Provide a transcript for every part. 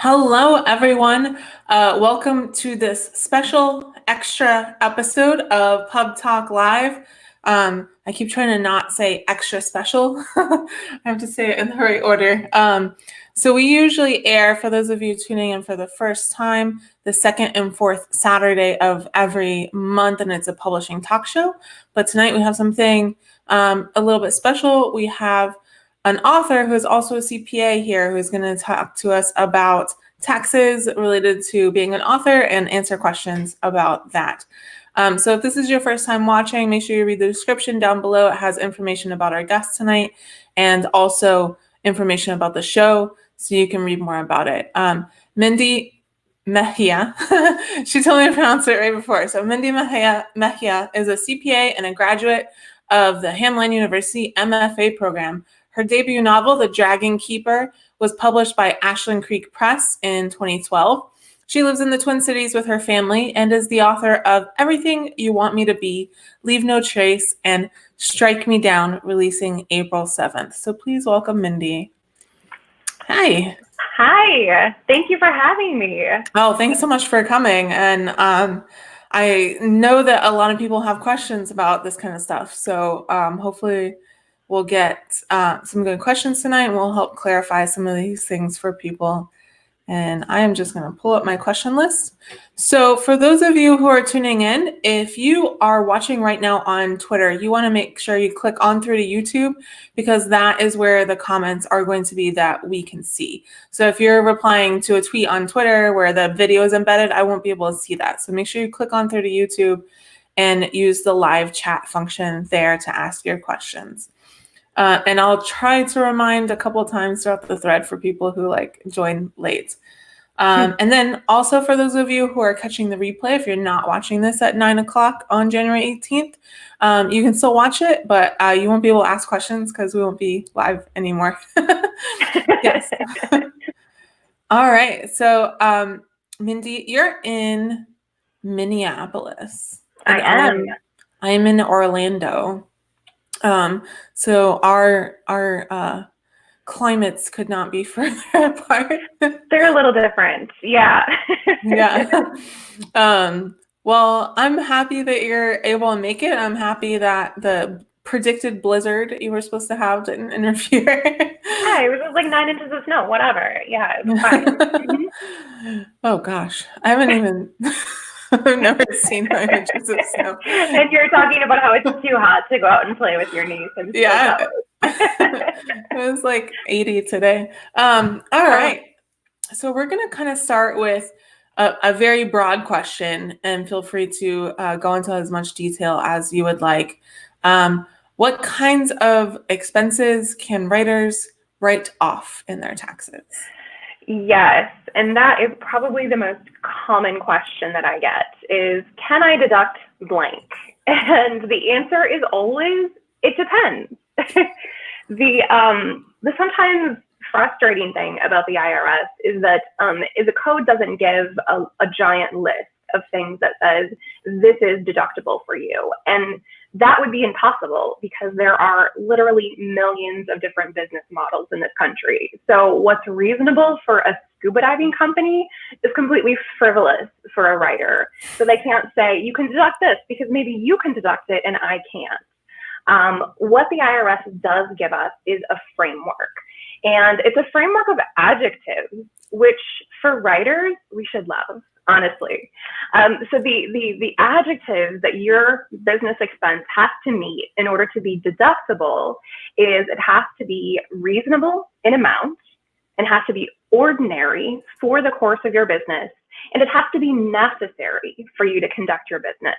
Hello, everyone. Welcome to this special extra episode of PubTalk Live. I keep trying to not say extra special. I have to say it in the right order. So we usually air, for those of you tuning in for the first time, the second and fourth Saturday of every month, and it's a publishing talk show. But tonight we have something a little bit special. We have an author who is also a CPA here who's going to talk to us about taxes related to being an author and answer questions about that. So if this is your first time watching, make sure you read the description down below. It has information about our guest tonight and also information about the show so you can read more about it. Mindy Mejia, she told me to pronounce it right before. So Mindy Mejia is a CPA and a graduate of the Hamline University MFA program. Her debut novel, The Dragon Keeper, was published by Ashland Creek Press in 2012. She lives in the Twin Cities with her family and is the author of Everything You Want Me to Be, Leave No Trace, and Strike Me Down, releasing April 7th. So please welcome Mindy. Hi. Hi. Thank you for having me. Oh, thanks so much for coming. And I know that a lot of people have questions about this kind of stuff. So hopefully we'll get some good questions tonight and we'll help clarify some of these things for people. And I am just going to pull up my question list. So for those of you who are tuning in, if you are watching right now on Twitter, you want to make sure you click on through to YouTube because that is where the comments are going to be that we can see. So if you're replying to a tweet on Twitter where the video is embedded, I won't be able to see that. So make sure you click on through to YouTube and use the live chat function there to ask your questions. And I'll try to remind a couple of times throughout the thread for people who join late. And then also for those of you who are catching the replay, if you're not watching this at 9 o'clock on January 18th, you can still watch it, but you won't be able to ask questions because we won't be live anymore. Yes. All right. So Mindy, you're in Minneapolis. I am. I'm in Orlando. So our climates could not be further apart. They're a little different. Yeah. Yeah. Well, I'm happy that you're able to make it. I'm happy that the predicted blizzard you were supposed to have didn't interfere. Yeah, it was just like 9 inches of snow, whatever. Yeah, it was fine. Oh gosh. I haven't even I've never seen 9 inches of snow. And you're talking about how it's too hot to go out and play with your niece. And yeah. It was like 80 today. All right. So we're going to kind of start with a very broad question, and feel free to go into as much detail as you would like. What kinds of expenses can writers write off in their taxes? Yes, and that is probably the most common question that I get is, can I deduct blank? And the answer is always, it depends. The sometimes frustrating thing about the IRS is that the code doesn't give a giant list of things that says this is deductible for you. And that would be impossible because there are literally millions of different business models in this country. So what's reasonable for a scuba diving company is completely frivolous for a writer. So they can't say, you can deduct this because maybe you can deduct it and I can't. What the IRS does give us is a framework. And it's a framework of adjectives, which for writers, we should love, honestly. So the adjectives that your business expense has to meet in order to be deductible is it has to be reasonable in amount, it has to be ordinary for the course of your business, and it has to be necessary for you to conduct your business.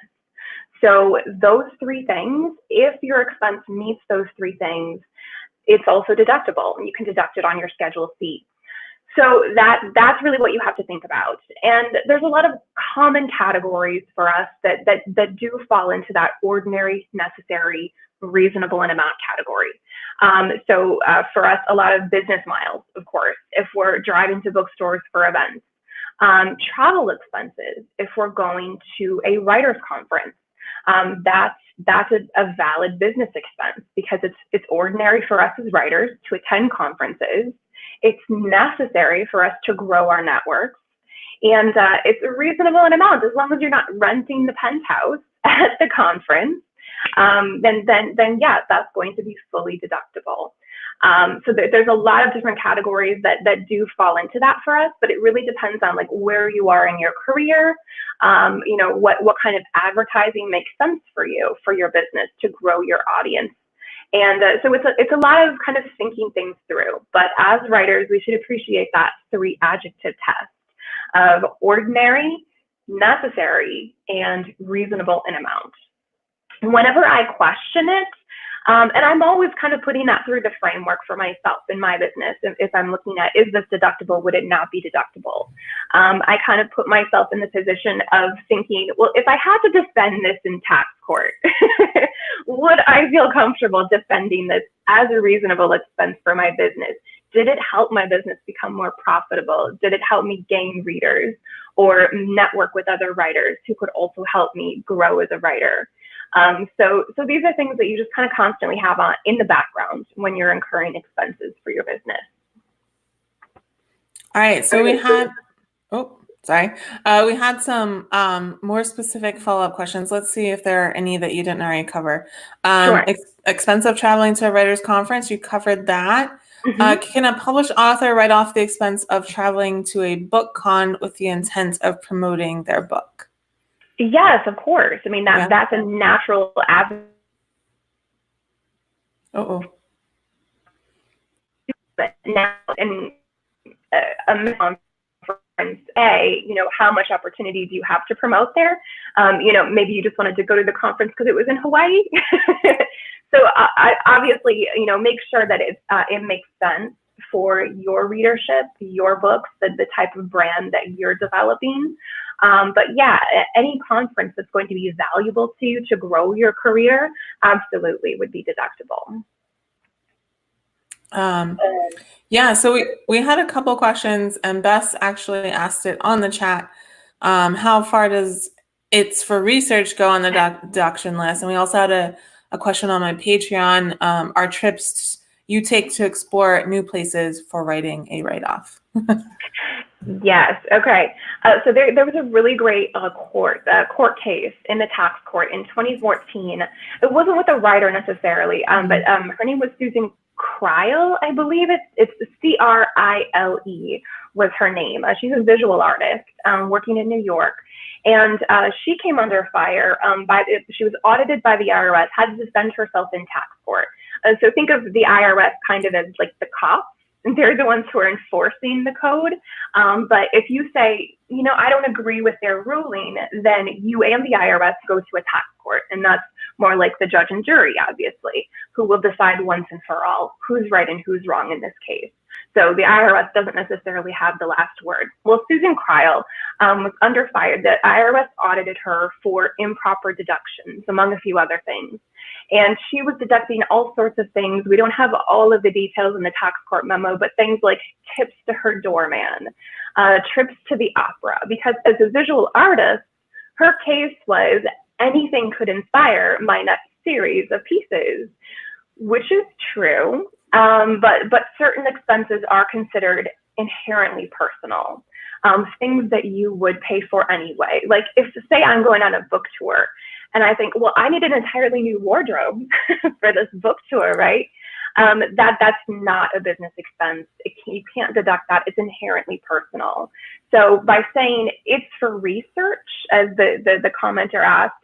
So those three things, if your expense meets those three things, it's also deductible, and you can deduct it on your Schedule C. So that's really what you have to think about. And there's a lot of common categories for us that do fall into that ordinary, necessary, reasonable in amount category. So for us, a lot of business miles, of course, if we're driving to bookstores for events. Travel expenses, if we're going to a writer's conference. That's a valid business expense because it's ordinary for us as writers to attend conferences. it's necessary for us to grow our networks. And it's a reasonable amount, as long as you're not renting the penthouse at the conference, then yeah, that's going to be fully deductible. So there's a lot of different categories that do fall into that for us, but it really depends on like where you are in your career, you know, what kind of advertising makes sense for you, for your business, to grow your audience. And so it's a lot of kind of thinking things through. But as writers, we should appreciate that 3 adjective test of ordinary, necessary, and reasonable in amount. Whenever I question it, and I'm always kind of putting that through the framework for myself in my business. If I'm looking at, is this deductible? Would it not be deductible? I kind of put myself in the position of thinking, well, if I had to defend this in tax court, would I feel comfortable defending this as a reasonable expense for my business? Did it help my business become more profitable? Did it help me gain readers or network with other writers who could also help me grow as a writer? So these are things that you just kind of constantly have on in the background when you're incurring expenses for your business. All right, so we had, we had some more specific follow-up questions. Let's see if there are any that you didn't already cover. Sure. Expense of traveling to a writer's conference, you covered that. Can a published author write off the expense of traveling to a book con with the intent of promoting their book? Yes, of course. I mean, that's a natural avenue. But now, in a conference, you know, how much opportunity do you have to promote there? You know, maybe you just wanted to go to the conference because it was in Hawaii. So obviously, you know, make sure that it makes sense for your readership, your books, the type of brand that you're developing. But yeah, any conference that's going to be valuable to you to grow your career, absolutely would be deductible. Yeah, so we had a couple questions, and Bess actually asked it on the chat. How far does it's for research go on the deduction list? And we also had a question on my Patreon. Are trips you take to explore new places for writing a write-off? Yes. Okay. So there was a really great court case in the tax court in 2014. It wasn't with a writer necessarily, but her name was Susan Crile, I believe. It's Crile was her name. She's a visual artist working in New York. And she came under fire she was audited by the IRS, had to defend herself in tax court. So think of the IRS kind of as like the cops. They're the ones who are enforcing the code. But if you say, you know, I don't agree with their ruling, then you and the IRS go to a tax court. And that's more like the judge and jury, obviously, who will decide once and for all who's right and who's wrong in this case. So the IRS doesn't necessarily have the last word. Well, Susan Crile was under fire. The IRS audited her for improper deductions, among a few other things. And she was deducting all sorts of things. We don't have all of the details in the tax court memo, but things like tips to her doorman, trips to the opera, because as a visual artist, her case was anything could inspire my next series of pieces, which is true. But certain expenses are considered inherently personal, things that you would pay for anyway. Like if, say, I'm going on a book tour and I think, well, I need an entirely new wardrobe for this book tour, right? That's not a business expense. You can't deduct that. It's inherently personal. So by saying it's for research, as the commenter asked,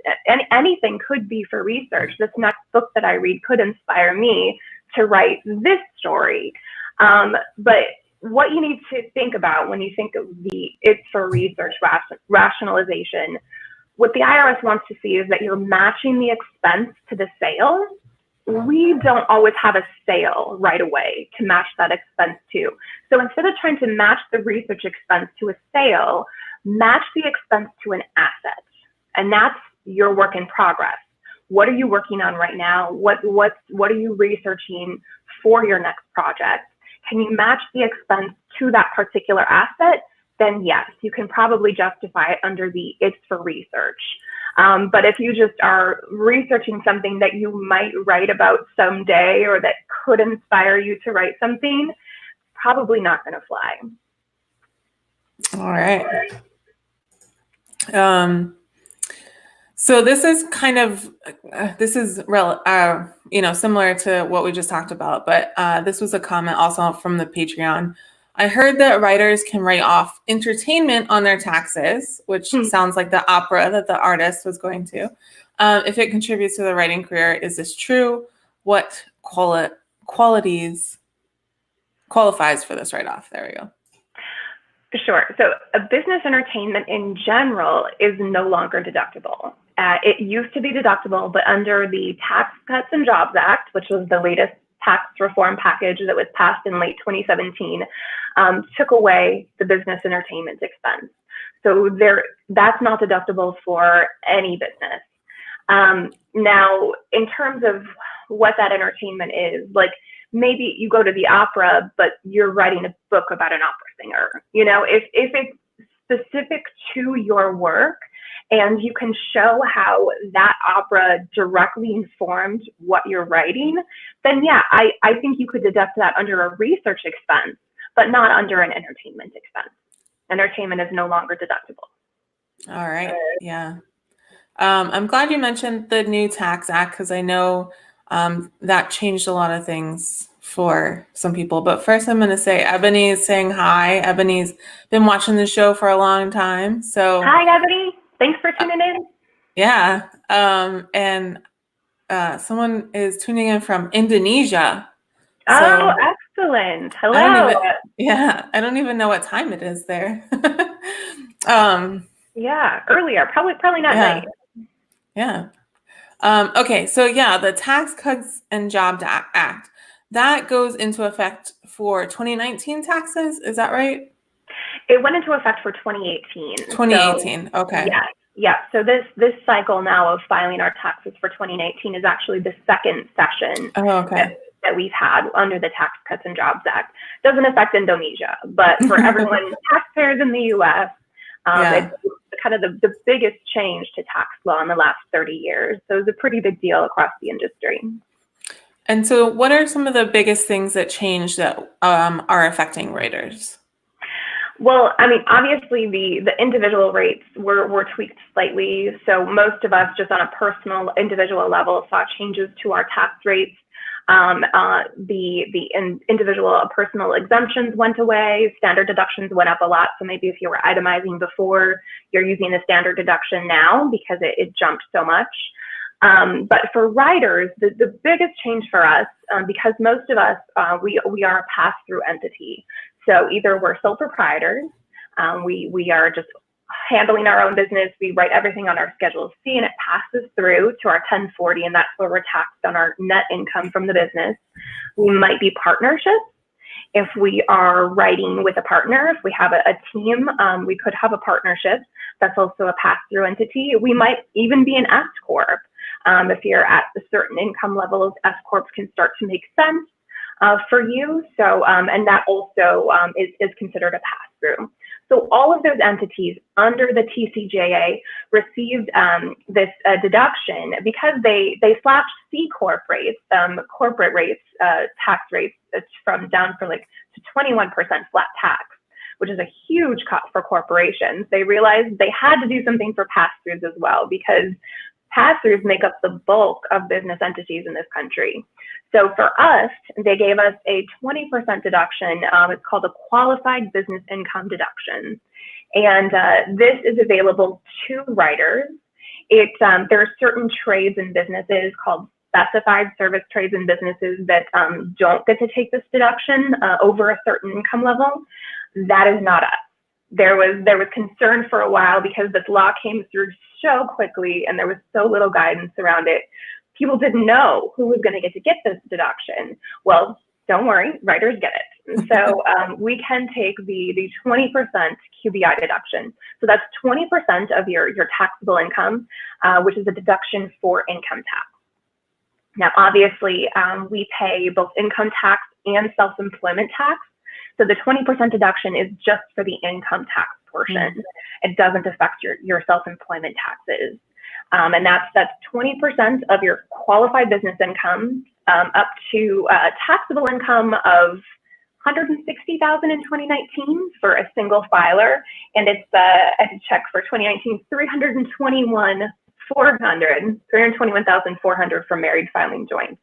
anything could be for research. This next book that I read could inspire me to write this story. But what you need to think about when you think of the it's for research rationalization, what the IRS wants to see is that you're matching the expense to the sale. We don't always have a sale right away to match that expense to. So instead of trying to match the research expense to a sale, match the expense to an asset. And that's your work in progress. What are you working on right now? What are you researching for your next project? Can you match the expense to that particular asset? Then yes, you can probably justify it under the it's for research. But if you just are researching something that you might write about someday or that could inspire you to write something, probably not going to fly. All right. So this is kind of similar to what we just talked about, but this was a comment also from the Patreon. I heard that writers can write off entertainment on their taxes, which sounds like the opera that the artist was going to, if it contributes to the writing career. Is this true? What qualities qualifies for this write-off? There we go. Sure. So a business entertainment in general is no longer deductible. It used to be deductible, but under the Tax Cuts and Jobs Act, which was the latest tax reform package that was passed in late 2017, took away the business entertainment expense. So that's not deductible for any business. Now, in terms of what that entertainment is, like, maybe you go to the opera, but you're writing a book about an opera singer. You know, if it's specific to your work and you can show how that opera directly informed what you're writing, then yeah, I think you could deduct that under a research expense, but not under an entertainment expense. Entertainment is no longer deductible. All right. Yeah. I'm glad you mentioned the new tax act, because I know that changed a lot of things for some people. But first, I'm going to say Ebony is saying hi. Ebony's been watching the show for a long time. So hi, Ebony. Thanks for tuning in. Yeah. And someone is tuning in from Indonesia. Oh, excellent. Hello. I don't even know what time it is there. Yeah, earlier. Probably not late. Yeah. Okay, so yeah, the Tax Cuts and Jobs Act, that goes into effect for 2019 taxes, is that right? It went into effect for 2018. 2018, so, okay. Yeah. So this cycle now of filing our taxes for 2019 is actually the second session that we've had under the Tax Cuts and Jobs Act. Doesn't affect Indonesia, but for everyone, taxpayers in the U.S., it's kind of the biggest change to tax law in the last 30 years. So it's a pretty big deal across the industry. And so what are some of the biggest things that changed that are affecting writers? Well, I mean, obviously the individual rates were tweaked slightly. So most of us just on a personal individual level saw changes to our tax rates. The individual personal exemptions went away. Standard deductions went up a lot. So maybe if you were itemizing before, you're using the standard deduction now because it jumped so much. But for writers, the biggest change for us, because most of us, we are a pass-through entity. So either we're sole proprietors, we are just handling our own business, we write everything on our Schedule C and it passes through to our 1040, and that's where we're taxed on our net income from the business. We might be partnerships. If we are writing with a partner, if we have a team, we could have a partnership that's also a pass-through entity. We might even be an S Corp. If you're at a certain income levels, S Corps can start to make sense for you. So, and that also is considered a pass-through. So all of those entities under the TCJA received this deduction because they slashed C Corp rates, corporate rates, tax rates down to 21% flat tax, which is a huge cut for corporations. They realized they had to do something for pass-throughs as well, because pass-throughs make up the bulk of business entities in this country. So for us, they gave us a 20% deduction. It's called a qualified business income deduction. And this is available to writers. There are certain trades and businesses called specified service trades and businesses that don't get to take this deduction over a certain income level. That is not us. There was concern for a while because this law came through so quickly and there was so little guidance around it. People didn't know who was going to get this deduction. Well, don't worry, writers get it. So we can take the 20% QBI deduction. So that's 20% of your taxable income, which is a deduction for income tax. Now, obviously, we pay both income tax and self-employment tax. So the 20% deduction is just for the income tax portion. It doesn't affect your self-employment taxes. And that's 20% of your qualified business income up to taxable income of $160,000 in 2019 for a single filer, and it's a check for 2019, $321,400 for married filing joints.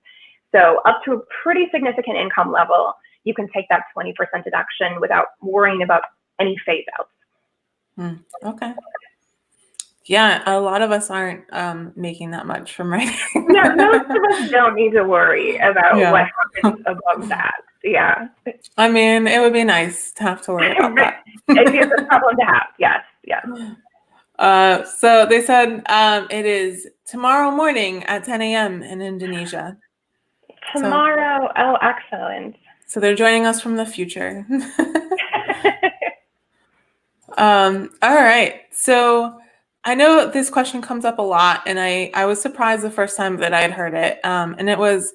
So up to a pretty significant income level, you can take that 20% deduction without worrying about any phase outs. Okay. Yeah, a lot of us aren't making that much from writing. Yeah, most of us don't need to worry about what happens above that. Yeah. I mean, it would be nice to have to worry about that. It is a problem to have. Yes. So they said it is tomorrow morning at 10 a.m. in Indonesia. Tomorrow. Oh, excellent. So they're joining us from the future. All right. So I know this question comes up a lot, and I was surprised the first time that I had heard it. And it was,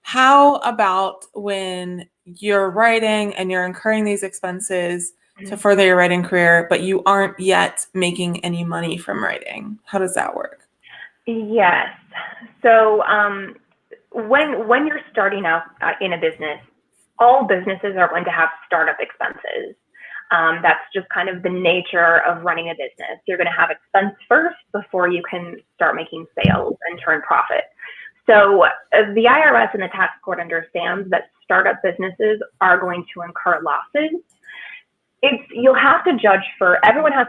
how about when you're writing and you're incurring these expenses to further your writing career, but you aren't yet making any money from writing? How does that work? Yes. So when you're starting out in a business, all businesses are going to have startup expenses. That's just kind of the nature of running a business. You're going to have expense first before you can start making sales and turn profit. So the IRS and the tax court understands that startup businesses are going to incur losses. Everyone has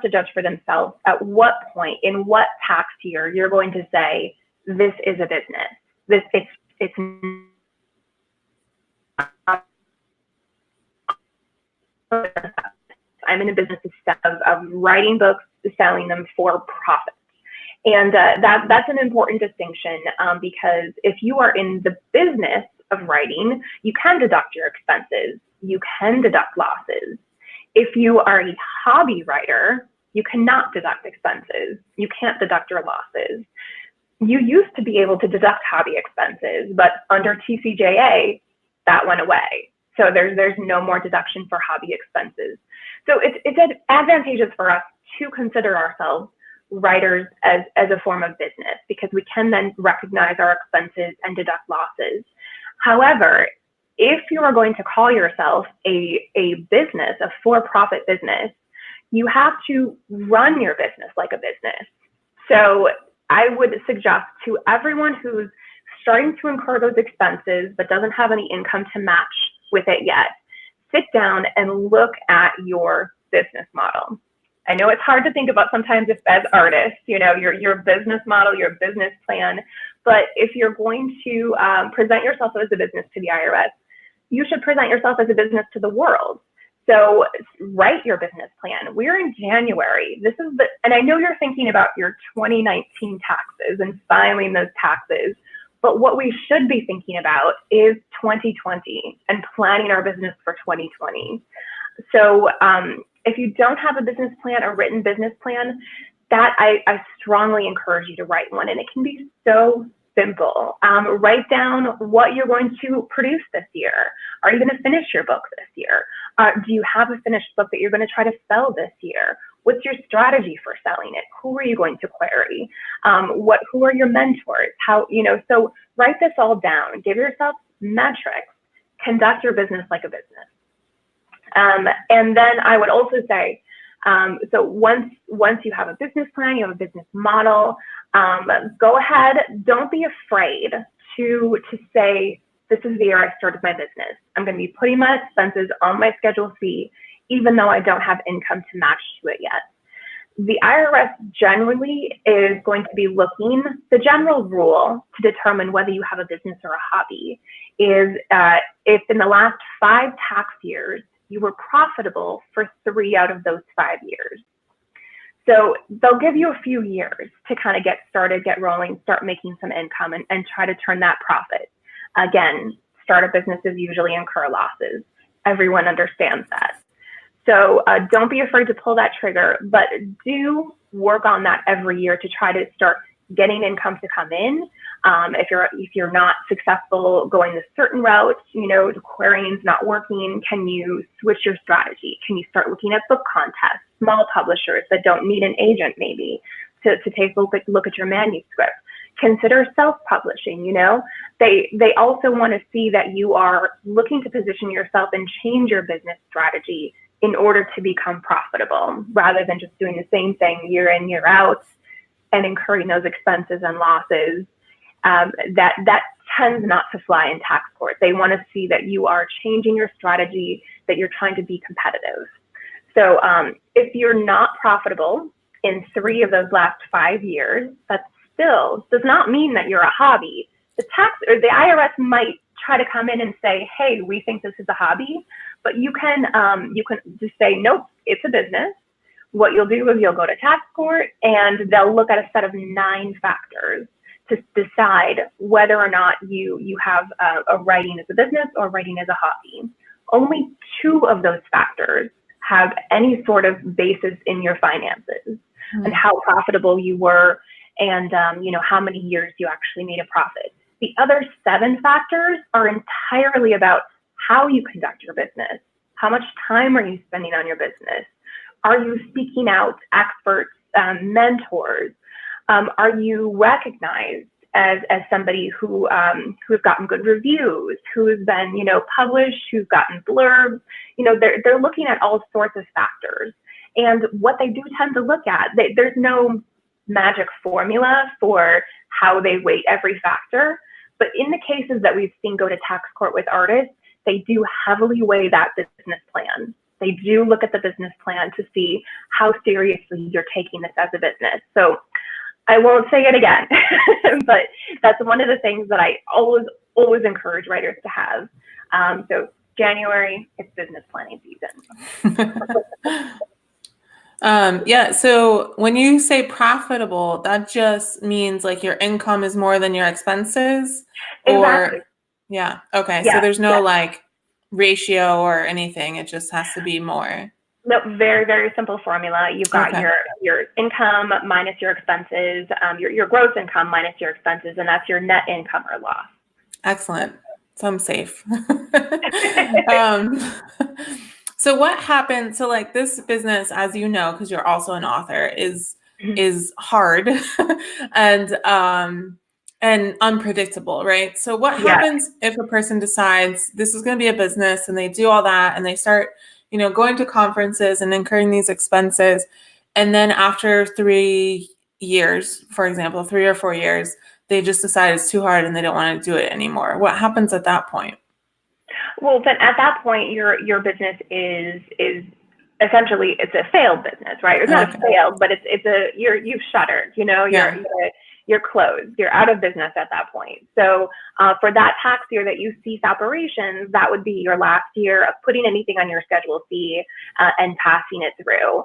to judge for themselves at what point, in what tax year, you're going to say, this is a business. It's I'm in a business of writing books, selling them for profit. And that's an important distinction because if you are in the business of writing, you can deduct your expenses. You can deduct losses. If you are a hobby writer, you cannot deduct expenses. You can't deduct your losses. You used to be able to deduct hobby expenses, but under TCJA, that went away. So there's no more deduction for hobby expenses. So it's advantageous for us to consider ourselves writers as a form of business, because we can then recognize our expenses and deduct losses. However, if you are going to call yourself a business, a for-profit business, you have to run your business like a business. So I would suggest to everyone who's starting to incur those expenses but doesn't have any income to match with it yet, sit down and look at your business model. I know it's hard to think about sometimes as artists, your business model, your business plan, but if you're going to present yourself as a business to the IRS, you should present yourself as a business to the world. So write your business plan. We're in January. And I know you're thinking about your 2019 taxes and filing those taxes, but what we should be thinking about is 2020 and planning our business for 2020. So if you don't have a business plan, a written business plan, that I strongly encourage you to write one. And it can be so simple. Write down what you're going to produce this year. Are you going to finish your book this year? Do you have a finished book that you're going to try to sell this year? What's your strategy for selling it? Who are you going to query? Who are your mentors? So write this all down. Give yourself metrics. Conduct your business like a business. And then I would also say, so once you have a business plan, you have a business model, go ahead. Don't be afraid to say, this is the year I started my business. I'm going to be putting my expenses on my Schedule C, even though I don't have income to match to it yet. The IRS generally is going to be looking, the general rule to determine whether you have a business or a hobby is if in the last 5 tax years, you were profitable for 3 out of those 5 years. So they'll give you a few years to kind of get started, get rolling, start making some income and try to turn that profit. Again, startup businesses usually incur losses. Everyone understands that. So don't be afraid to pull that trigger, but do work on that every year to try to start getting income to come in. If you're not successful going a certain route, the querying's not working, can you switch your strategy? Can you start looking at book contests, small publishers that don't need an agent maybe to take a look at your manuscript? consider self-publishing. They also want to see that you are looking to position yourself and change your business strategy in order to become profitable, rather than just doing the same thing year in, year out and incurring those expenses and losses. That tends not to fly in tax court. They want to see that you are changing your strategy, that you're trying to be competitive. So if you're not profitable in 3 of those last 5 years, that still does not mean that you're a hobby. The IRS might try to come in and say, hey, we think this is a hobby, but you can just say, nope, it's a business. What you'll do is you'll go to tax court and they'll look at a set of 9 factors to decide whether or not you have a writing as a business or writing as a hobby. Only 2 of those factors have any sort of basis in your finances and how profitable you were, and how many years you actually made a profit. The other 7 factors are entirely about how you conduct your business. How much time are you spending on your business? Are you seeking out experts, mentors? Are you recognized as somebody who has gotten good reviews, who has been published, who's gotten blurbs? They're looking at all sorts of factors. And what they do tend to look at, there's no magic formula for how they weight every factor. But in the cases that we've seen go to tax court with artists, they do heavily weigh that business plan. They do look at the business plan to see how seriously you're taking this as a business. So I won't say it again, but that's one of the things that I always encourage writers to have. So January, it's business planning season. Yeah. So when you say profitable, that just means like your income is more than your expenses? Exactly. Or, yeah. Okay. Yeah, So there's no yeah. like ratio or anything. It just has to be more. No, very, very simple formula. You've got Okay. your income minus your expenses, your gross income minus your expenses, and that's your net income or loss. Excellent. So I'm safe. So what happened? So like this business, as you know, because you're also an author, is hard and unpredictable, right? So what happens if a person decides this is going to be a business and they do all that and they start, going to conferences and incurring these expenses, and then after 3 years, for example, 3 or 4 years, they just decide it's too hard and they don't want to do it anymore. What happens at that point? Well, then at that point, your business is essentially, it's a failed business, right? It's not a failed, but you've shuttered. You're closed. You're out of business at that point. So for that tax year that you cease operations, that would be your last year of putting anything on your Schedule C and passing it through.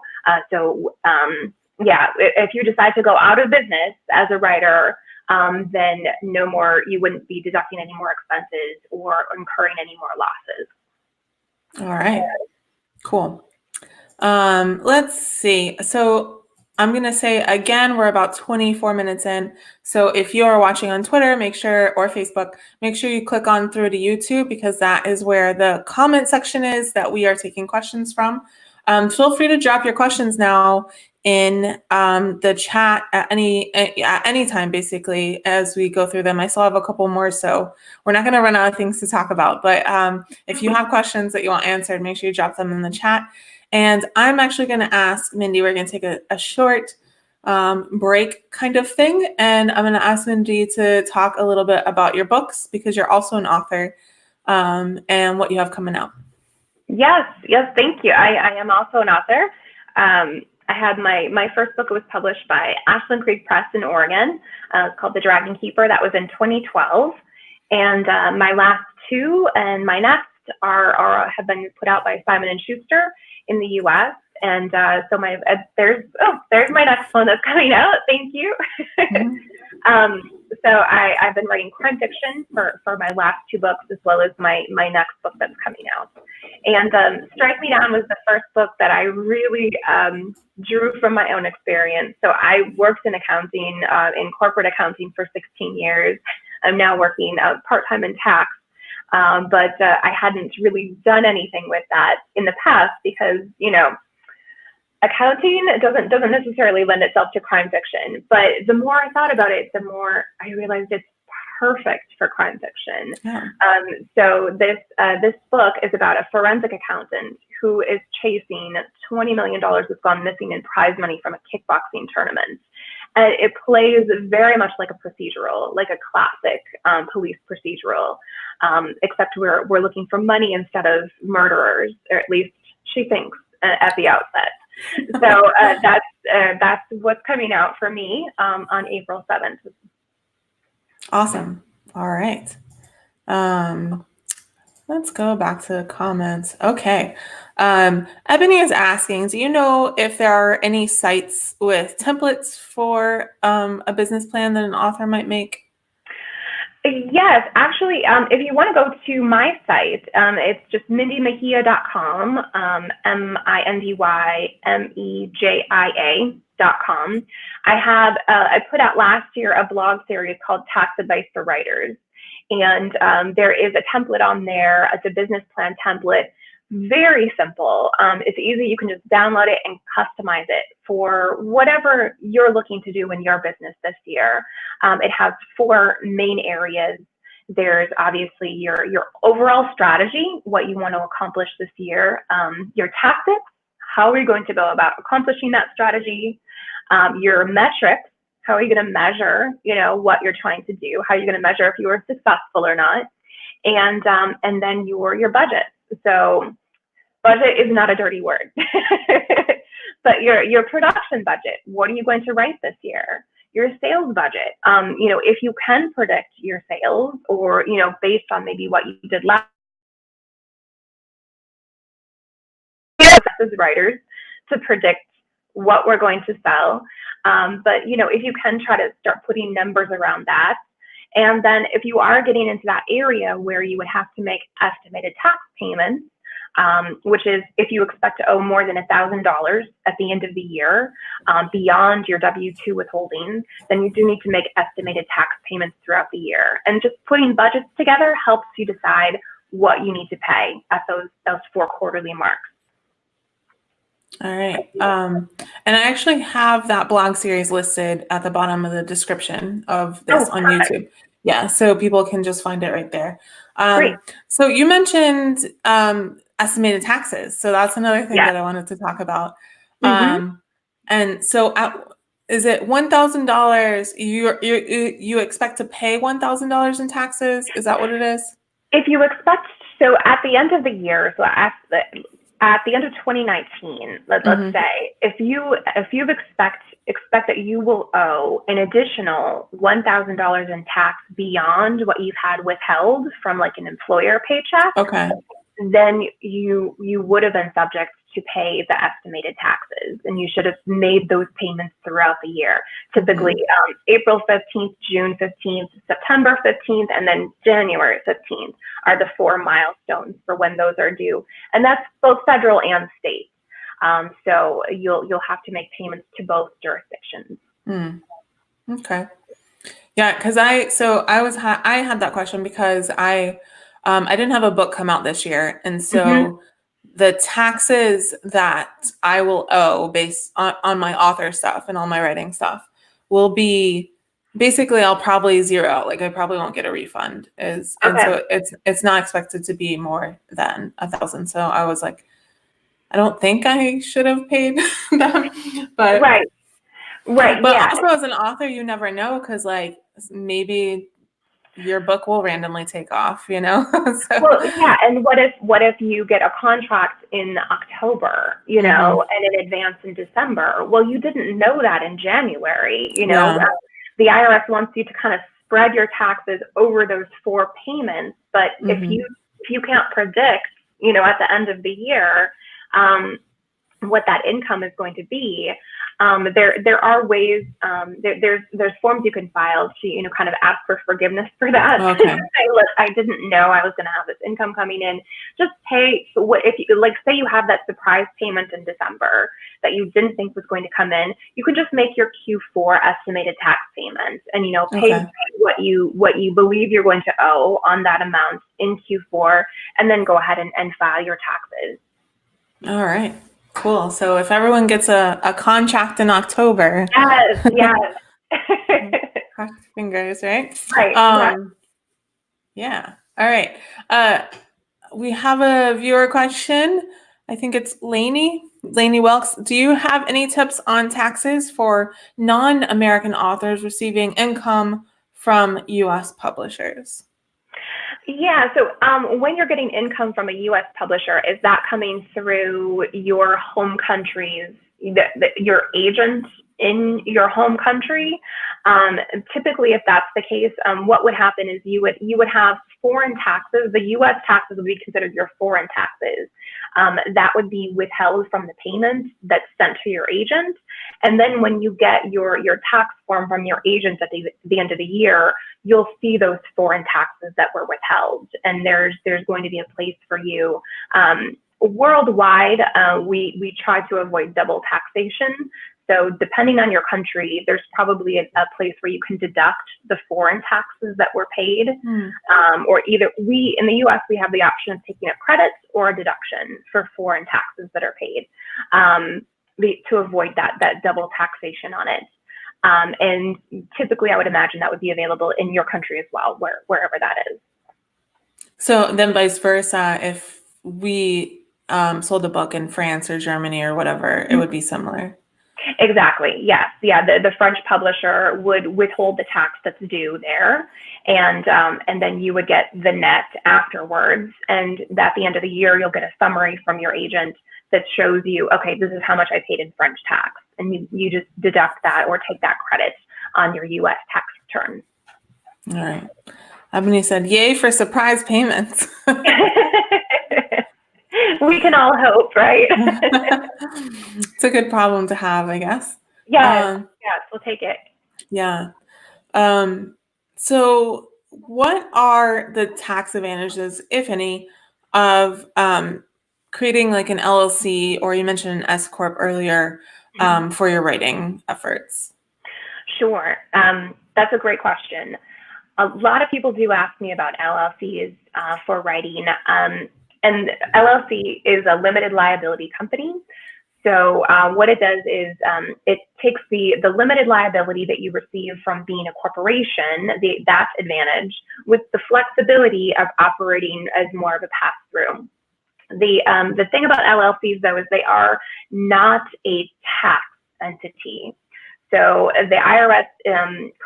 If you decide to go out of business as a writer, then no more, you wouldn't be deducting any more expenses or incurring any more losses. All right, cool. Let's see. So I'm going to say again, we're about 24 minutes in. So if you are watching on Twitter, or Facebook, make sure you click on through to YouTube, because that is where the comment section is that we are taking questions from. Feel free to drop your questions now in the chat at any time, basically, as we go through them. I still have a couple more, so we're not going to run out of things to talk about. But if you have questions that you want answered, make sure you drop them in the chat. And I'm actually going to ask Mindy, we're going to take a short break kind of thing. And I'm going to ask Mindy to talk a little bit about your books, because you're also an author, and what you have coming out. Yes, thank you. I am also an author. I had my first book was published by Ashland Creek Press in Oregon. It's called The Dragon Keeper. That was in 2012. And my last 2 and my next have been put out by Simon & Schuster in the U.S. And so there's my next one that's coming out. Thank you. So I've been writing crime fiction for my last 2 books, as well as my next book that's coming out. And Strike Me Down was the first book that I really drew from my own experience. So I worked in accounting, in corporate accounting for 16 years. I'm now working part-time in tax. But I hadn't really done anything with that in the past, because, accounting doesn't necessarily lend itself to crime fiction, but the more I thought about it, the more I realized it's perfect for crime fiction. Yeah. So this book is about a forensic accountant who is chasing $20 million that's gone missing in prize money from a kickboxing tournament. And it plays very much like a procedural, like a classic police procedural, except we're looking for money instead of murderers, or at least she thinks at the outset. So that's what's coming out for me on April 7th. Awesome. All right. Let's go back to the comments. Okay. Ebony is asking, do you know if there are any sites with templates for a business plan that an author might make? Yes, actually, if you want to go to my site, it's just mindymejia.com, MindyMejia.com. I put out last year a blog series called Tax Advice for Writers. And there is a template on there. It's a business plan template. Very simple. It's easy. You can just download it and customize it for whatever you're looking to do in your business this year. It has 4 main areas. There's obviously your overall strategy, what you want to accomplish this year, your tactics, how are you going to go about accomplishing that strategy, your metrics, how are you going to measure, what you're trying to do, how are you going to measure if you were successful or not, and then your budget. So budget is not a dirty word, but your production budget, what are you going to write this year? Your sales budget, if you can predict your sales or, based on maybe what you did last year as writers to predict what we're going to sell. But, if you can try to start putting numbers around that. And then if you are getting into that area where you would have to make estimated tax payments, which is if you expect to owe more than $1,000 at the end of the year, beyond your W-2 withholdings, then you do need to make estimated tax payments throughout the year. And just putting budgets together helps you decide what you need to pay at those 4 quarterly marks. All right. And I actually have that blog series listed at the bottom of the description of this on YouTube. Yeah, so people can just find it right there. Great. So you mentioned estimated taxes. So that's another thing that I wanted to talk about. Mm-hmm. And so is it $1,000? You expect to pay $1,000 in taxes? Is that what it is? If you expect, so at the end of the year, so at the end of 2019, let's say, if you expect that you will owe an additional $1,000 in tax beyond what you've had withheld from like an employer paycheck, okay, then you would have been subject to pay the estimated taxes, and you should have made those payments throughout the year. Typically, April 15th, June 15th, September 15th, and then January 15th are the 4 milestones for when those are due, and that's both federal and state. So you'll have to make payments to both jurisdictions. Okay. Yeah, because I had that question because I didn't have a book come out this year, and so the taxes that I will owe based on my author stuff and all my writing stuff will be basically I'll probably zero out. Like I probably won't get a refund. And so it's not expected to be more than $1,000. So I was like, I don't think I should have paid them, but right. But also as an author, you never know because like maybe your book will randomly take off, So. Well, yeah, and what if you get a contract in October, and in advance in December? Well, you didn't know that in January, The IRS wants you to kind of spread your taxes over those 4 payments, but if you can't predict, at the end of the year, what that income is going to be, there are ways, there's forms you can file to, kind of ask for forgiveness for that. Okay. Say, look, I didn't know I was going to have this income coming in. Just pay if you say you have that surprise payment in December that you didn't think was going to come in, you could just make your Q4 estimated tax payments and, pay what you believe you're going to owe on that amount in Q4, and then go ahead and file your taxes. All right. Cool. So if everyone gets a contract in October, Yes, yes. cross your fingers, right? Right, exactly. Yeah. All right. We have a viewer question. I think it's Lainey. Lainey Welks. Do you have any tips on taxes for non-American authors receiving income from U.S. publishers? Yeah, so when you're getting income from a U.S. publisher, is that coming through your home country's, your agent in your home country? Typically, if that's the case, what would happen is you would have foreign taxes. The U.S. taxes would be considered your foreign taxes. That would be withheld from the payment that's sent to your agent. And then when you get your tax form from your agent at the end of the year, you'll see those foreign taxes that were withheld. And there's going to be a place for you. Worldwide, we try to avoid double taxation. So depending on your country, there's probably a place where you can deduct the foreign taxes that were paid. Or either in the US, we have the option of taking a credit or a deduction for foreign taxes that are paid to avoid that double taxation on it. And typically, I would imagine that would be available in your country as well, wherever that is. So then vice versa, if we sold a book in France or Germany or whatever, it would be similar. Exactly. Yes. Yeah. The French publisher would withhold the tax that's due there, and then you would get the net afterwards. And at the end of the year, you'll get a summary from your agent that shows you, okay, this is how much I paid in French tax, and you just deduct that or take that credit on your U.S. tax return. All right. Ebony said, "Yay for surprise payments." We can all hope, right? It's a good problem to have, I guess. Yes, we'll take it. Yeah. So what are the tax advantages, if any, of creating like an LLC, or you mentioned an S Corp earlier, for your writing efforts? Sure. That's a great question. A lot of people do ask me about LLCs for writing. And LLC is a limited liability company. So what it does is it takes the limited liability that you receive from being a corporation, that advantage, with the flexibility of operating as more of a pass-through. The thing about LLCs, though, is they are not a tax entity. So the IRS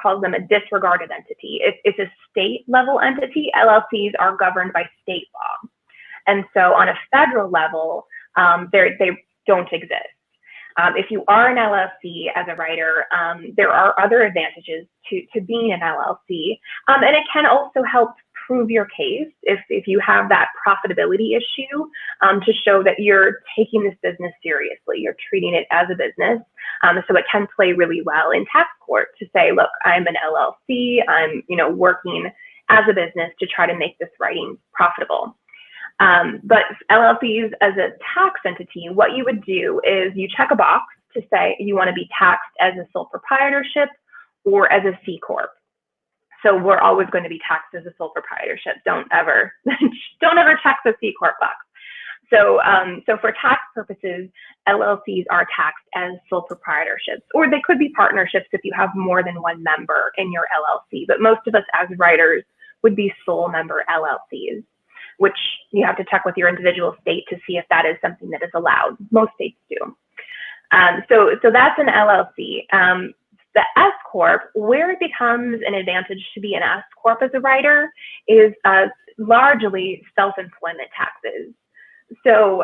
calls them a disregarded entity. It's a state-level entity. LLCs are governed by state law. And so on a federal level, they don't exist. If you are an LLC as a writer, there are other advantages to being an LLC. And it can also help prove your case if you have that profitability issue, to show that you're taking this business seriously, you're treating it as a business. So it can play really well in tax court to say, look, I'm an LLC, I'm working as a business to try to make this writing profitable. But LLCs as a tax entity, what you would do is you check a box to say you want to be taxed as a sole proprietorship or as a C Corp. So we're always going to be taxed as a sole proprietorship. Don't ever check the C Corp box. So for tax purposes, LLCs are taxed as sole proprietorships, or they could be partnerships if you have more than one member in your LLC. But most of us as writers would be sole member LLCs, which you have to check with your individual state to see if that is something that is allowed. Most states do. So that's an LLC. The S Corp, where it becomes an advantage to be an S Corp as a writer, is largely self-employment taxes. So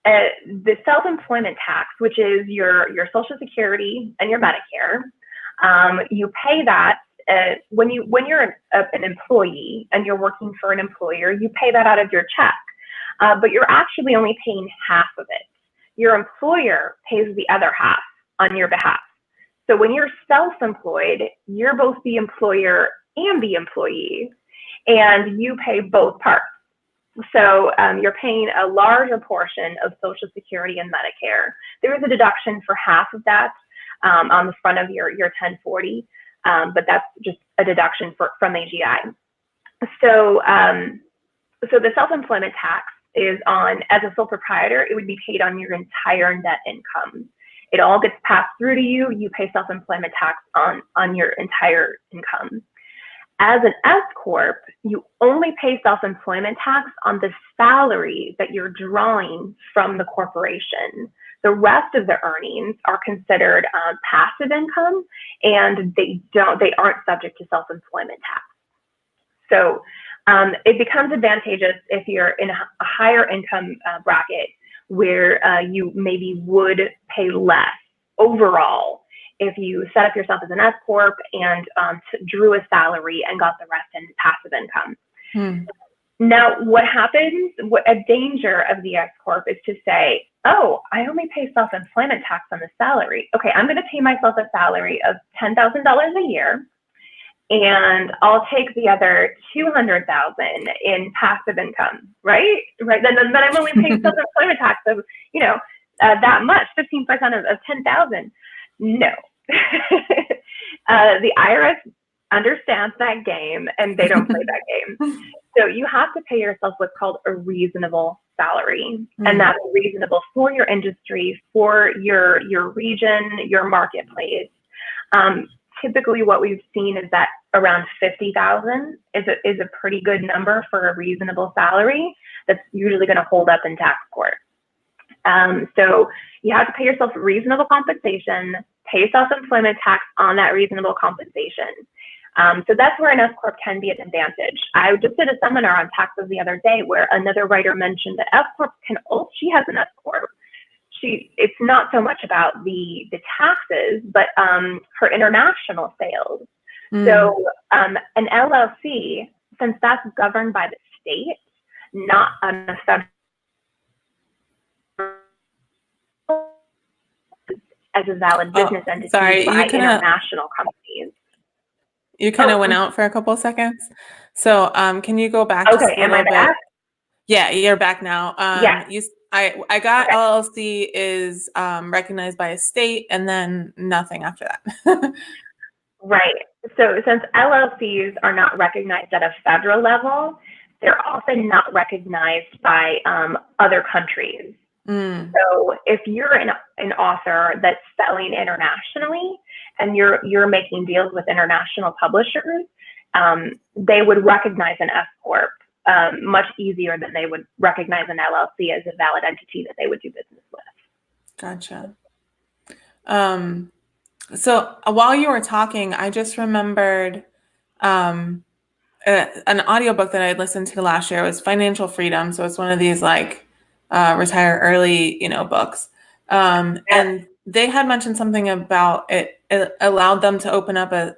the self-employment tax, which is your Social Security and your Medicare, you pay that when you're an employee and you're working for an employer, you pay that out of your check, but you're actually only paying half of it. Your employer pays the other half on your behalf. So when you're self-employed, you're both the employer and the employee, and you pay both parts. So you're paying a larger portion of Social Security and Medicare. There is a deduction for half of that on the front of your 1040, but that's just a deduction from AGI. So the self-employment tax is on, as a sole proprietor, it would be paid on your entire net income. It all gets passed through to you. You pay self-employment tax on your entire income. As an S Corp, you only pay self-employment tax on the salary that you're drawing from the corporation. The rest of the earnings are considered passive income, and they aren't subject to self-employment tax. So it becomes advantageous if you're in a higher income bracket, where you maybe would pay less overall if you set up yourself as an S Corp and drew a salary and got the rest in passive income. Now, what happens, a danger of the S Corp is to say, oh, I only pay self-employment tax on the salary. Okay, I'm going to pay myself a salary of $10,000 a year, and I'll take the other $200,000 in passive income, right? Then I'm only paying self-employment tax of, that much, 15% of $10,000. No, the IRS understands that game, and they don't play that game. So you have to pay yourself what's called a reasonable salary, and that's reasonable for your industry, for your region, your marketplace. Typically, what we've seen is that around $50,000 is a pretty good number for a reasonable salary that's usually going to hold up in tax court. So you have to pay yourself reasonable compensation, pay self-employment tax on that reasonable compensation. So that's where an S Corp can be an advantage. I just did a seminar on taxes the other day where another writer mentioned that S Corp she has an S Corp. It's not so much about the taxes, but her international sales. So an LLC, since that's governed by the state, not on a federal, as a valid business entity by international companies. You kind of went out for a couple of seconds. So can you go back just a little am I back? bit? Yeah, you're back now. Yeah. I got LLC is recognized by a state, and then nothing after that. Right. So since LLCs are not recognized at a federal level, they're often not recognized by other countries. So if you're an author that's selling internationally and you're making deals with international publishers, they would recognize an S Corp much easier than they would recognize an LLC as a valid entity that they would do business with. Gotcha. So while you were talking, I just remembered an audiobook that I listened to last year. It was Financial Freedom. So it's one of these like retire early, books. And they had mentioned something about it allowed them to open up a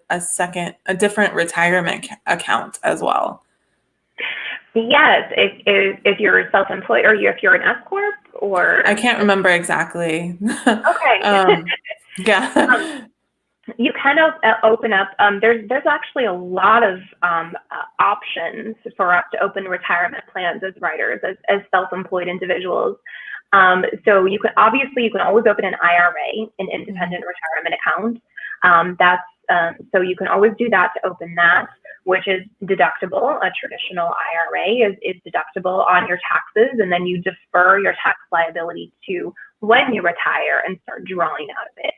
different retirement account as well. Yes, if you're self-employed or if you're an S Corp, or I can't remember exactly. Okay. Yeah. You kind of open up. There's actually a lot of options for us to open retirement plans as writers, as self-employed individuals. So you can always open an IRA, an independent retirement account. So you can always do that to open that, which is deductible. A traditional IRA is deductible on your taxes, and then you defer your tax liability to when you retire and start drawing out of it.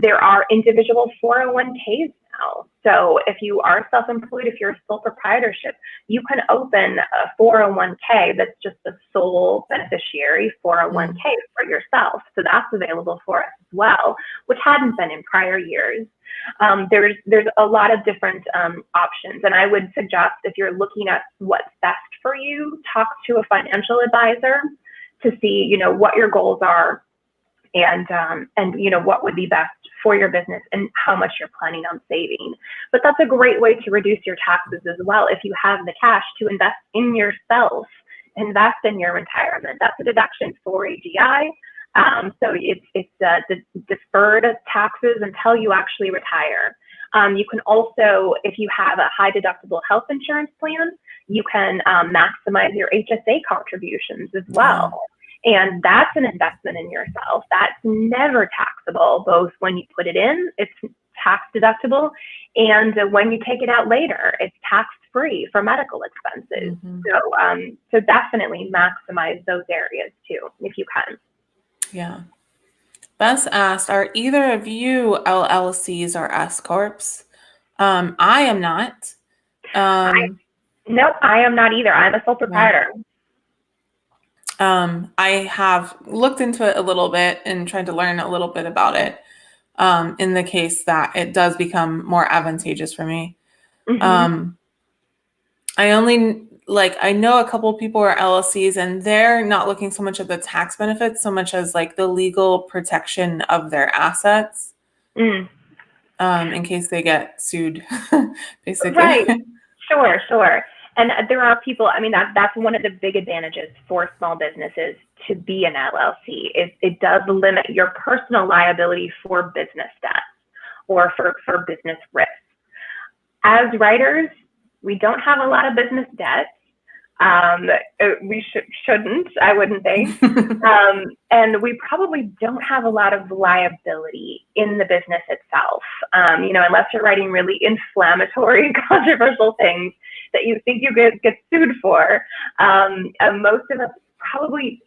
There are individual 401ks now. So if you are self-employed, if you're a sole proprietorship, you can open a 401k that's just a sole beneficiary 401k for yourself. So that's available for us as well, which hadn't been in prior years. There's a lot of different options, and I would suggest, if you're looking at what's best for you, talk to a financial advisor to see, what your goals are, and what would be best for your business and how much you're planning on saving. But that's a great way to reduce your taxes as well. If you have the cash to invest in yourself, invest in your retirement. That's a deduction for AGI. So it's deferred taxes until you actually retire. You can also, if you have a high deductible health insurance plan, you can maximize your HSA contributions as well. And that's an investment in yourself. That's never taxable, both when you put it in, it's tax deductible. And when you take it out later, it's tax-free for medical expenses. Mm-hmm. So definitely maximize those areas too, if you can. Yeah. Bess asked, are either of you LLCs or S Corps? I am not. No, I am not either. I'm a sole proprietor. I have looked into it a little bit and tried to learn a little bit about it in the case that it does become more advantageous for me. Mm-hmm. I know a couple people are LLCs and they're not looking so much at the tax benefits so much as like the legal protection of their assets in case they get sued, basically. Right. Sure. And there are people, I mean, that's one of the big advantages for small businesses to be an LLC. It does limit your personal liability for business debt or for business risk. As writers, we don't have a lot of business debt. We shouldn't, I wouldn't think. And we probably don't have a lot of liability in the business itself. Unless you're writing really inflammatory, controversial things that you think you get sued for. Most of us probably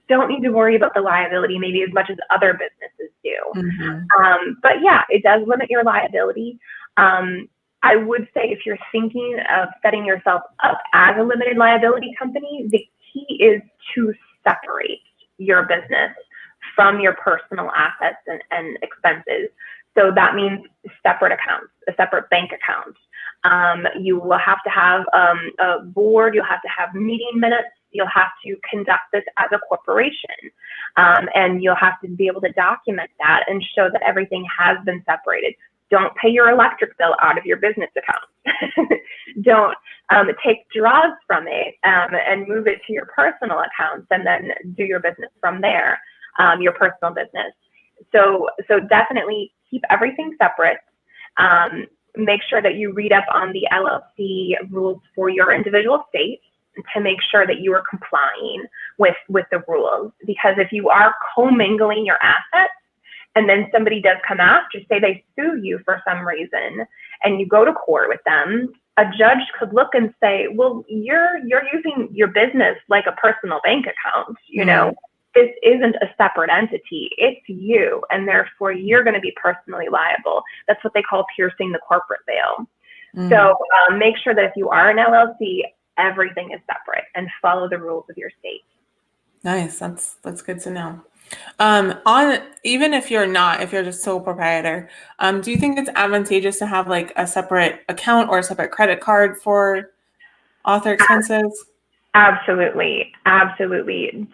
don't need to worry about the liability maybe as much as other businesses do. Mm-hmm. But yeah, it does limit your liability. I would say if you're thinking of setting yourself up as a limited liability company, the key is to separate your business from your personal assets and expenses. So that means separate accounts, a separate bank account. You will have to have a board, you'll have to have meeting minutes, you'll have to conduct this as a corporation. And you'll have to be able to document that and show that everything has been separated. Don't pay your electric bill out of your business account. Don't take draws from it and move it to your personal accounts and then do your business from there, your personal business. So definitely keep everything separate. Make sure that you read up on the LLC rules for your individual state to make sure that you are complying with the rules. Because if you are commingling your assets, and then somebody does come after, say they sue you for some reason, and you go to court with them, a judge could look and say, well, you're using your business like a personal bank account. This isn't a separate entity, it's you, and therefore you're going to be personally liable. That's what they call piercing the corporate veil. So make sure that if you are an LLC, everything is separate and follow the rules of your state. Nice, that's good to know. Even if you're just sole proprietor, do you think it's advantageous to have like a separate account or a separate credit card for author expenses? Absolutely.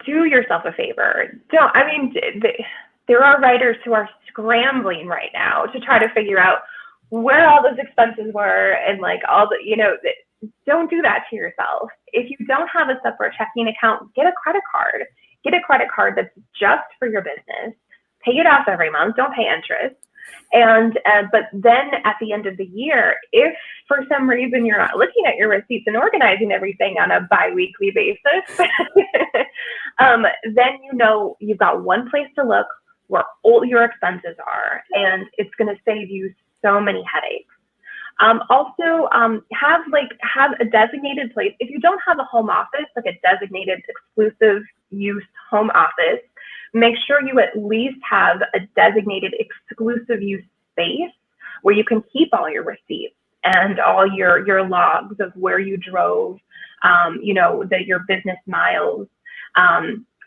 Do yourself a favor. There are writers who are scrambling right now to try to figure out where all those expenses were and like all the, don't do that to yourself. If you don't have a separate checking account, get a credit card. Get a credit card that's just for your business. Pay it off every month. Don't pay interest. But then at the end of the year, if for some reason you're not looking at your receipts and organizing everything on a bi-weekly basis, then you've got one place to look where all your expenses are, and it's going to save you so many headaches. Also, have a designated place. If you don't have a home office, like a designated exclusive use home office, make sure you at least have a designated exclusive use space where you can keep all your receipts and all your logs of where you drove, your business miles.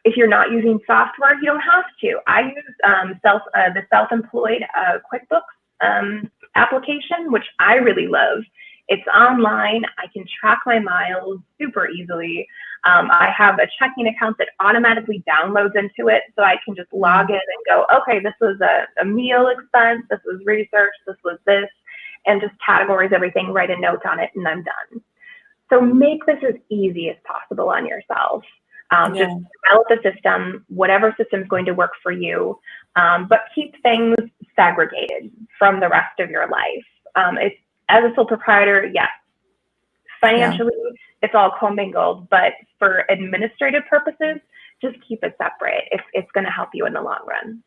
If you're not using software, you don't have to. I use the self-employed QuickBooks application, which I really love. It's online. I can track my miles super easily. I have a checking account that automatically downloads into it, so I can just log in and go, okay, this was a meal expense, this was research, this was this, and just categorize everything, write a note on it, and I'm done. So make this as easy as possible on yourself. Just develop a system, whatever system is going to work for you, but keep things segregated from the rest of your life. As a sole proprietor, yes, financially, it's all commingled, but for administrative purposes, just keep it separate. It's going to help you in the long run.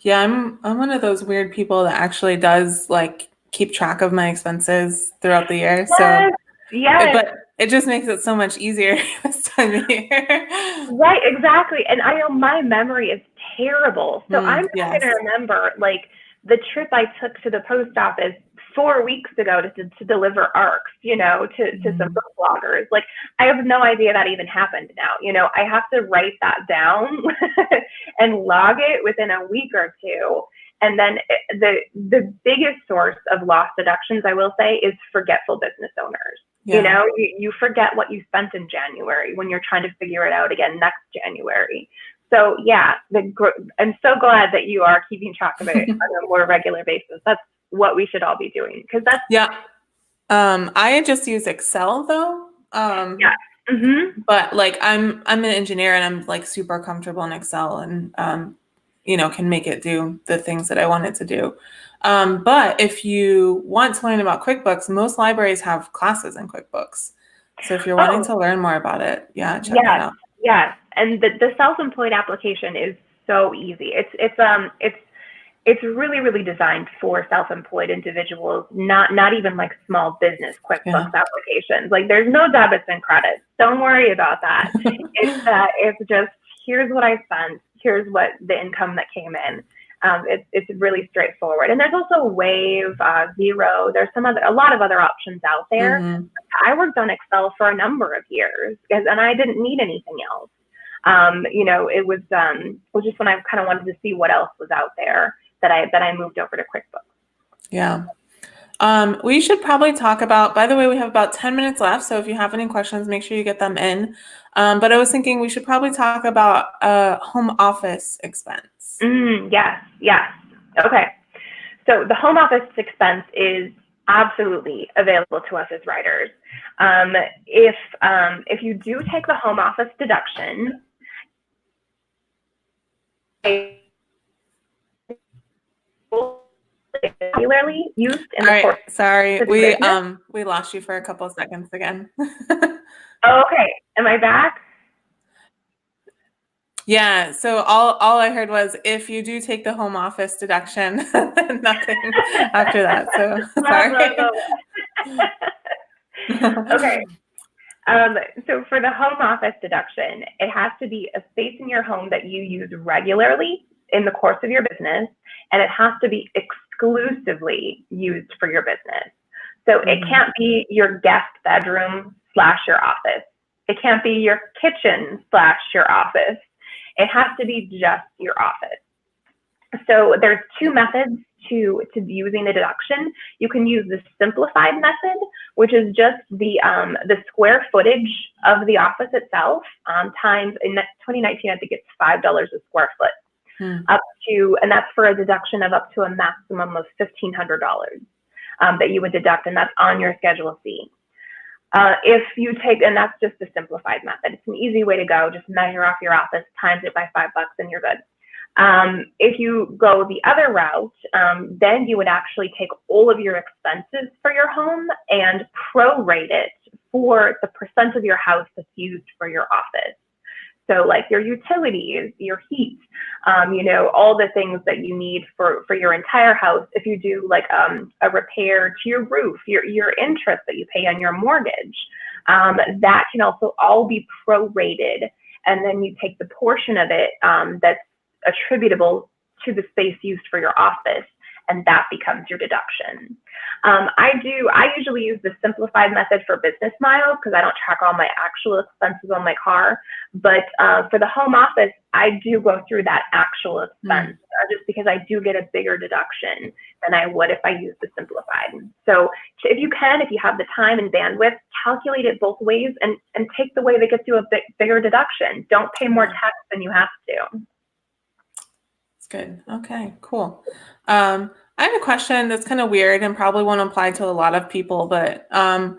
Yeah, I'm one of those weird people that actually does like keep track of my expenses throughout the year. So, Yes, yes. but it just makes it so much easier this time of year. Right, exactly. And I know my memory is terrible. So I'm not going Yes. to remember like the trip I took to the post office 4 weeks ago to deliver ARCs, to some book bloggers. Like I have no idea that even happened now. I have to write that down and log it within a week or two. And then the biggest source of lost deductions, I will say, is forgetful business owners. Yeah. You forget what you spent in January when you're trying to figure it out again next January. So yeah, I'm so glad that you are keeping track of it on a more regular basis. That's what we should all be doing because that's Yeah. I just use Excel though. yeah. Mm-hmm. But like I'm an engineer and I'm like super comfortable in Excel and can make it do the things that I want it to do. But if you want to learn about QuickBooks, most libraries have classes in QuickBooks. So if you're wanting Oh, to learn more about it, yeah, check that yes, out. yes. And the self-employed application is so easy. It's really, really designed for self-employed individuals, not even like small business Yeah. QuickBooks applications. Like there's no debits and credits. Don't worry about that. It's just here's what I spent, here's what the income that came in. It's really straightforward. And there's also Wave, Zero. There's a lot of other options out there. Mm-hmm. I worked on Excel for a number of years, and I didn't need anything else. It was just when I kind of wanted to see what else was out there that I moved over to QuickBooks. Yeah. We should probably talk about, by the way, we have about 10 minutes left. So if you have any questions, make sure you get them in. But I was thinking we should probably talk about home office expense. Yes, yes. Okay. So the home office expense is absolutely available to us as writers. If you do take the home office deduction, regularly used in the course. Sorry, of the we lost you for a couple of seconds again. Oh, okay. Am I back? Yeah, so all I heard was if you do take the home office deduction, nothing after that. So sorry. Okay. So for the home office deduction, it has to be a space in your home that you use regularly in the course of your business, and it has to be exclusively used for your business. So it can't be your guest bedroom / your office. It can't be your kitchen / your office. It has to be just your office. So there's two methods to using the deduction. You can use the simplified method, which is just the square footage of the office itself times, in 2019, I think it's $5 a square foot, and that's for a deduction of up to a maximum of $1,500 that you would deduct, and that's on your Schedule C. If you take, and that's just the simplified method. It's an easy way to go. Just measure off your office, times it by $5, and you're good. If you go the other route, then you would actually take all of your expenses for your home and prorate it for the percent of your house that's used for your office. So like your utilities, your heat, all the things that you need for your entire house. If you do like a repair to your roof, your interest that you pay on your mortgage, that can also all be prorated. And then you take the portion of it that's attributable to the space used for your office, and that becomes your deduction. I usually use the simplified method for business miles because I don't track all my actual expenses on my car. But for the home office, I do go through that actual expense just because I do get a bigger deduction than I would if I used the simplified. So if you have the time and bandwidth, calculate it both ways and take the way that gets you a bigger deduction. Don't pay more tax than you have to. That's good. Okay, cool. I have a question that's kind of weird and probably won't apply to a lot of people, but so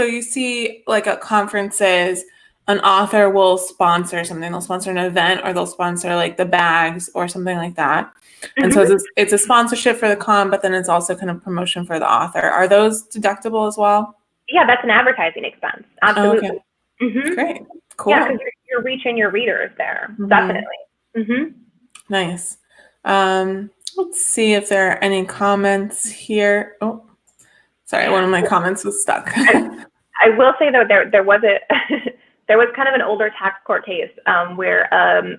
you see like at conferences, an author will sponsor something. They'll sponsor an event or they'll sponsor like the bags or something like that. And so it's a sponsorship for the con, but then it's also kind of promotion for the author. Are those deductible as well? Yeah, that's an advertising expense. Absolutely. Oh, okay. Great. Cool. Yeah, because you're reaching your readers there. Definitely. Nice. Let's see if there are any comments here. Oh, sorry, one of my comments was stuck. I will say though, there was a there was kind of an older tax court case where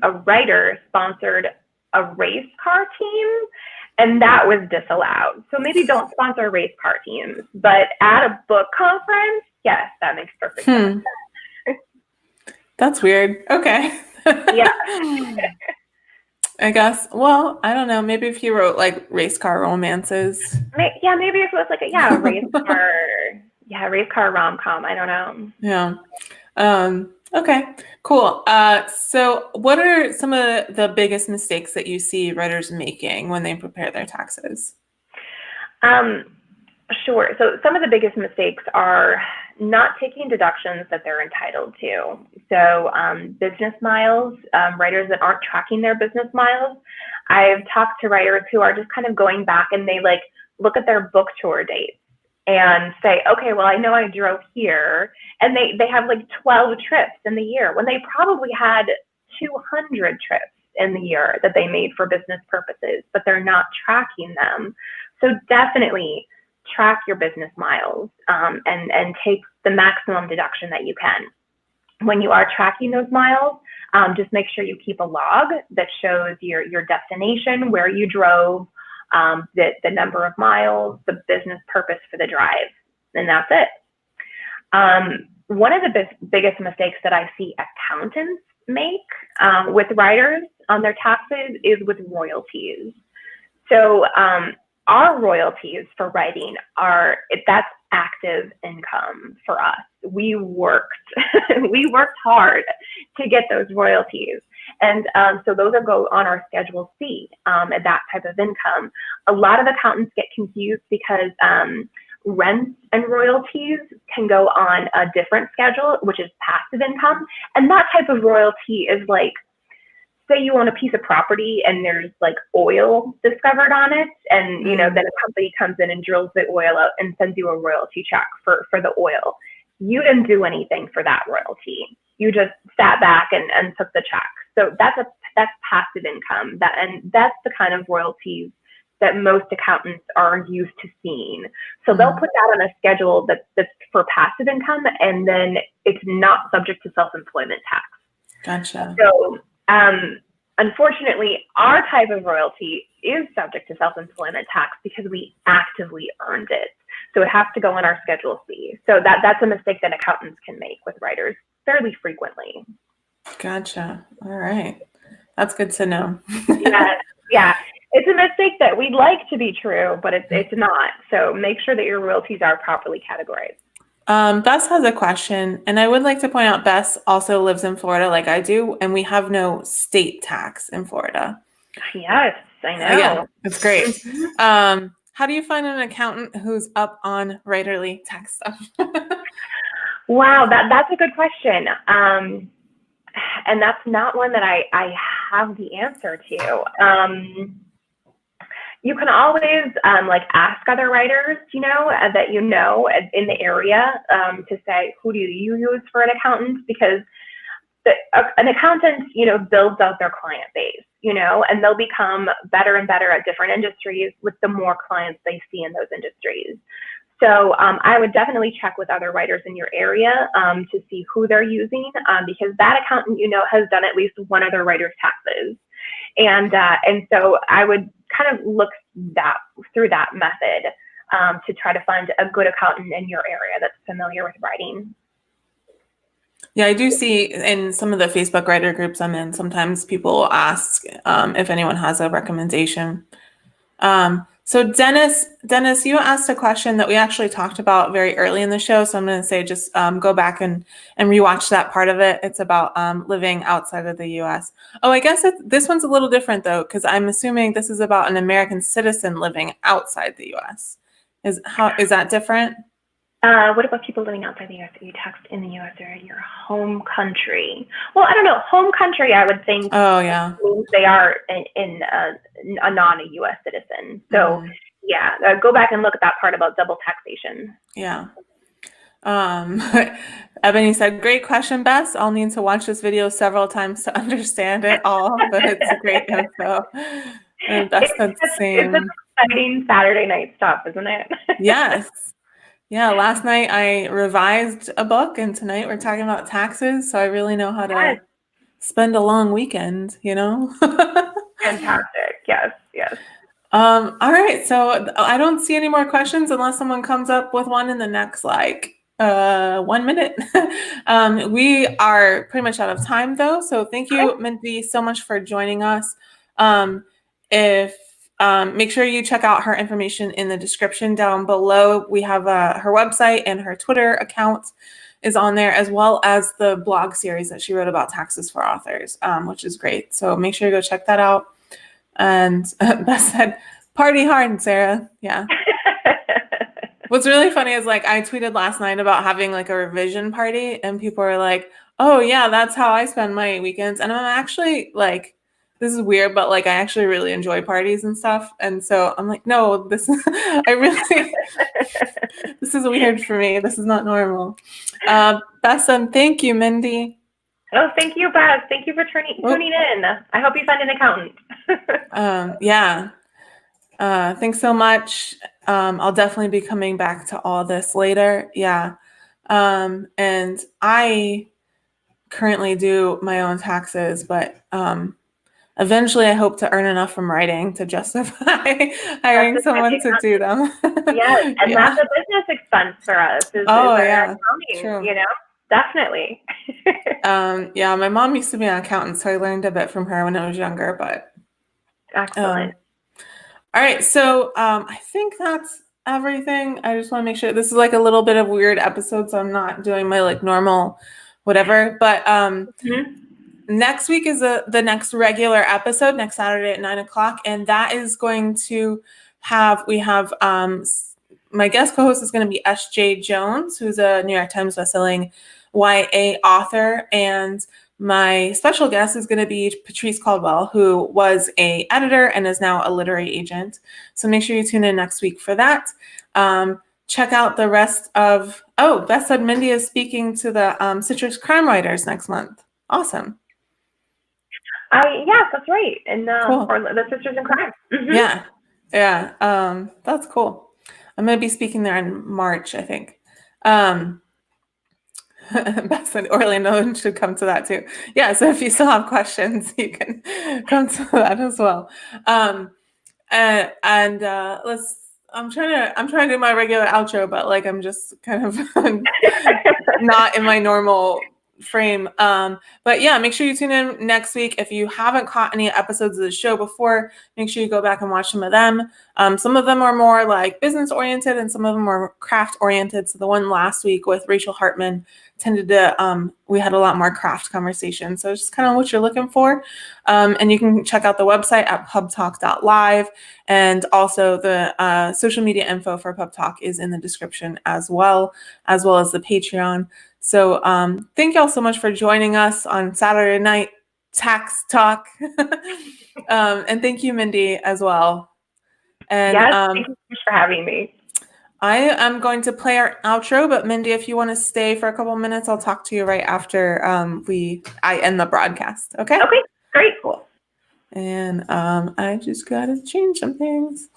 a writer sponsored a race car team, and that was disallowed. So maybe don't sponsor race car teams, but at a book conference, yes, that makes perfect sense. That's weird. Okay. Yeah. I guess. Well, I don't know. Maybe if you wrote like race car romances. Yeah, maybe if it was like a race car rom-com. I don't know. Yeah. Okay, cool. So what are some of the biggest mistakes that you see writers making when they prepare their taxes? Sure. So some of the biggest mistakes are not taking deductions that they're entitled to. So business miles, writers that aren't tracking their business miles. I've talked to writers who are just kind of going back and they like look at their book tour dates and say, okay, well, I know I drove here, and they have like 12 trips in the year when they probably had 200 trips in the year that they made for business purposes, but they're not tracking them. So definitely track your business miles and take the maximum deduction that you can. When you are tracking those miles, just make sure you keep a log that shows your destination, where you drove, the number of miles, the business purpose for the drive, and that's it. One of the biggest mistakes that I see accountants make with writers on their taxes is with royalties. So our royalties for writing that's active income for us. We worked hard to get those royalties. And so those go on our Schedule C, that type of income. A lot of accountants get confused because rents and royalties can go on a different schedule, which is passive income. And that type of royalty is like, say you own a piece of property and there's like oil discovered on it, and then a company comes in and drills the oil out and sends you a royalty check for the oil. You didn't do anything for that royalty. You just sat back and took the check. So that's passive income. That's the kind of royalties that most accountants are used to seeing. So they'll put that on a schedule that's for passive income, and then it's not subject to self-employment tax. Gotcha. So unfortunately, our type of royalty is subject to self-employment tax because we actively earned it. So it has to go on our Schedule C. So that's a mistake that accountants can make with writers fairly frequently. Gotcha. All right. That's good to know. Yeah. It's a mistake that we'd like to be true, but it's not. So make sure that your royalties are properly categorized. Bess has a question, and I would like to point out Bess also lives in Florida like I do, and we have no state tax in Florida. Yes, I know. Yeah, it's great. Mm-hmm. How do you find an accountant who's up on writerly tax stuff? Wow, that's a good question. And that's not one that I have the answer to. You can always ask other writers, that in the area, to say, who do you use for an accountant? Because an accountant, builds out their client base, and they'll become better and better at different industries with the more clients they see in those industries. So I would definitely check with other writers in your area to see who they're using, because that accountant, has done at least one other writer's taxes. And so I would kind of look through that method to try to find a good accountant in your area that's familiar with writing. Yeah, I do see in some of the Facebook writer groups I'm in, sometimes people will ask if anyone has a recommendation. So Dennis, you asked a question that we actually talked about very early in the show. So I'm going to say just go back and rewatch that part of it. It's about living outside of the U.S. Oh, I guess this one's a little different though, because I'm assuming this is about an American citizen living outside the U.S. Is that different? What about people living outside the U.S. that you taxed in the U.S. or in your home country? Well, I don't know. Home country, I would think. Oh, yeah. Means they are in a non-U.S. citizen. So, yeah, go back and look at that part about double taxation. Yeah. Ebony said, great question, Bess. I'll need to watch this video several times to understand it all, but it's great info. And Bess said the It's same. exciting Saturday night stuff, isn't it? Yes. Yeah, last night I revised a book, and tonight we're talking about taxes, so I really know how to spend a long weekend, you know? Fantastic. Yes, yes. All right, so I don't see any more questions unless someone comes up with one in the next 1 minute. We are pretty much out of time though, so thank you, Mindy, so much for joining us. If Make sure you check out her information in the description down below. We have her website and her Twitter account is on there, as well as the blog series that she wrote about taxes for authors, which is great. So make sure you go check that out. And Beth said, party hard, Sarah. Yeah. What's really funny is I tweeted last night about having a revision party, and people are like, oh yeah, that's how I spend my weekends. And I'm actually this is weird, but I actually really enjoy parties and stuff. And so I'm like, no, this is this is weird for me. This is not normal. Beth said, thank you, Mindy. Oh, thank you, Beth. Thank you for tuning in. I hope you find an accountant. Yeah. Thanks so much. I'll definitely be coming back to all this later. Yeah. And I currently do my own taxes, but eventually I hope to earn enough from writing to justify hiring someone to do them. Yes, and that's a business expense for us. Accounting, true. Definitely. Yeah, my mom used to be an accountant, so I learned a bit from her when I was younger, but excellent. All right, so I think that's everything. I just want to make sure this is a little bit of weird episode, so I'm not doing my normal whatever. But next week is the next regular episode, next Saturday at 9:00, and that is going to have my guest co-host is going to be S.J. Jones, who's a New York Times bestselling YA author, and my special guest is going to be Patrice Caldwell, who was an editor and is now a literary agent. So make sure you tune in next week for that. Check out the rest of, Beth said Mindy is speaking to the Citrus Crime Writers next month. Awesome. Yes, that's right. And cool. Or the Sisters in Crime. Mm-hmm. Yeah. That's cool. I'm going to be speaking there in March, I think. Beth said Orlando should come to that too. Yeah, so if you still have questions, you can come to that as well. I'm trying to do my regular outro, but I'm just kind of not in my normal frame. But yeah, make sure you tune in next week. If you haven't caught any episodes of the show before, make sure you go back and watch some of them. Some of them are more business oriented and some of them are craft oriented. So the one last week with Rachel Hartman tended to, we had a lot more craft conversation. So it's just kind of what you're looking for. And you can check out the website at pubtalk.live. And also the social media info for PubTalk is in the description as well as the Patreon. So thank y'all so much for joining us on Saturday night tax talk. And thank you, Mindy, as well. And yes, thank you for having me. I am going to play our outro, but Mindy, if you want to stay for a couple minutes, I'll talk to you right after I end the broadcast. Okay? Okay, great. Cool. And I just gotta change some things.